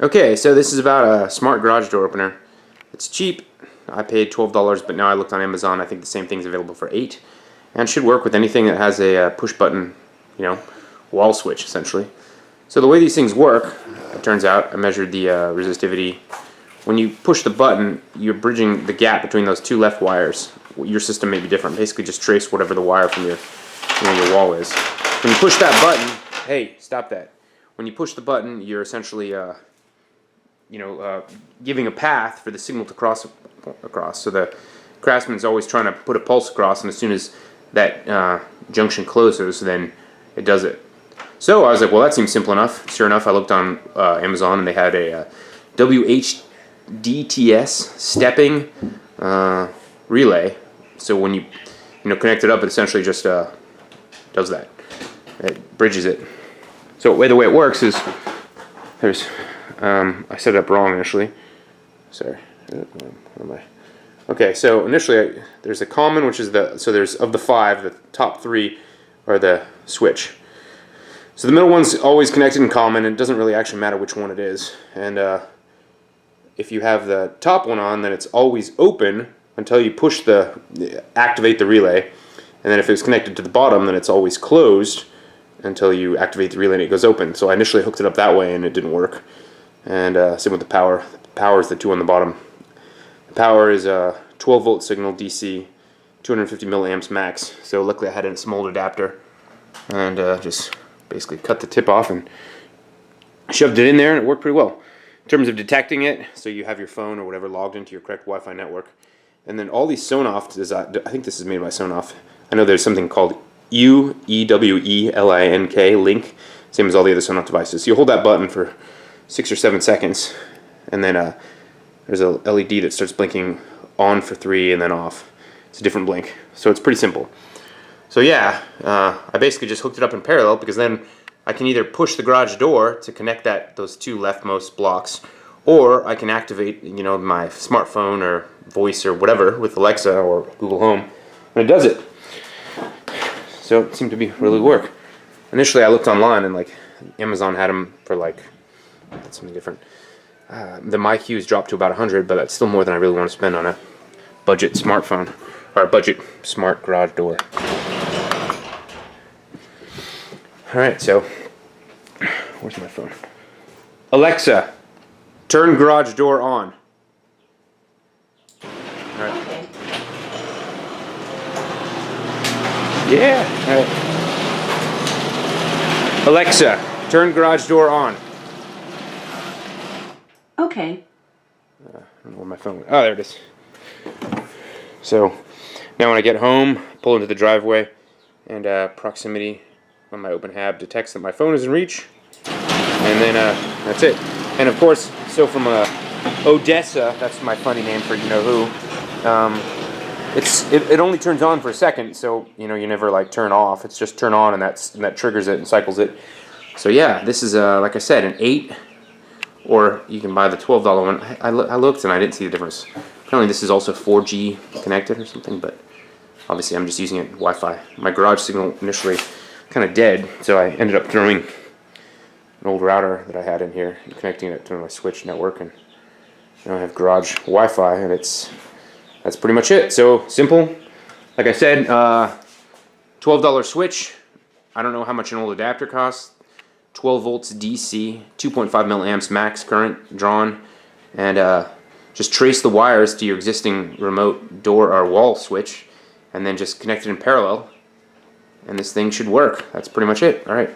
Okay, so this is about a smart garage door opener. It's cheap. I paid $12, but now I looked on Amazon. I think the same thing's available for $8, and should work with anything that has a push button, wall switch essentially. So the way these things work, it turns out, I measured the resistivity. When you push the button, you're bridging the gap between those two left wires. Your system may be different. Basically, just trace whatever the wire from your wall is. When you push that button, hey, stop that. When you push the button, you're essentially giving a path for the signal to cross across. So the craftsman's always trying to put a pulse across, and as soon as that junction closes, then it does it. So I was like, well, that seems simple enough. Sure enough, I looked on Amazon, and they had a WHDTS stepping relay. So when you connect it up, it essentially just does that. It bridges it. So the way it works is there's I set it up wrong initially. Sorry. What am I? Okay, so initially there's a common, which is there's of the 5, the top 3 are the switch. So the middle one's always connected in common, and it doesn't really actually matter which one it is. And if you have the top one on, then it's always open until you push activate the relay. And then if it's connected to the bottom, then it's always closed until you activate the relay and it goes open. So I initially hooked it up that way and it didn't work. And same with the power. The power is the 2 on the bottom. The power is a 12 volt signal DC, 250 milliamps max. So luckily I had a small adapter, and just basically cut the tip off and shoved it in there, and it worked pretty well. In terms of detecting it, so you have your phone or whatever logged into your correct Wi-Fi network. And then all these Sonoff, I think this is made by Sonoff. I know there's something called UEWELINK link, same as all the other Sonoff devices. So you hold that button for 6 or 7 seconds, and then there's a LED that starts blinking on for 3 and then off. It's a different blink. So it's pretty simple. So yeah, I basically just hooked it up in parallel, because then I can either push the garage door to connect those 2 leftmost blocks, or I can activate my smartphone or voice or whatever with Alexa or Google Home, and it does it. So it seemed to be really work. Initially I looked online, and Amazon had them for something different. The MyQ's dropped to about 100, but that's still more than I really want to spend on a budget smartphone or a budget smart garage door. Alright, so where's my phone? Alexa, turn garage door on. Alright. Yeah, alright. Alexa, turn garage door on. Okay. I don't know where my phone went. Oh, there it is. So now when I get home, pull into the driveway, and proximity on my OpenHab detects that my phone is in reach, and then that's it. And of course, so from Odessa, that's my funny name for you-know-who, it only turns on for a second, so you never turn off. It's just turn on, and that triggers it and cycles it. So yeah, this is like I said, an 8, or you can buy the $12 one. I looked and I didn't see the difference. Apparently this is also 4G connected or something, but obviously I'm just using it Wi-Fi. My garage signal initially kind of dead, so I ended up throwing an old router that I had in here and connecting it to my switch network, and now I have garage Wi-Fi, and that's pretty much it. So simple. Like I said, $12 switch. I don't know how much an old adapter costs. 12 volts DC, 2.5 milliamps max current drawn, and just trace the wires to your existing remote door or wall switch, and then just connect it in parallel, and this thing should work. That's pretty much it. All right.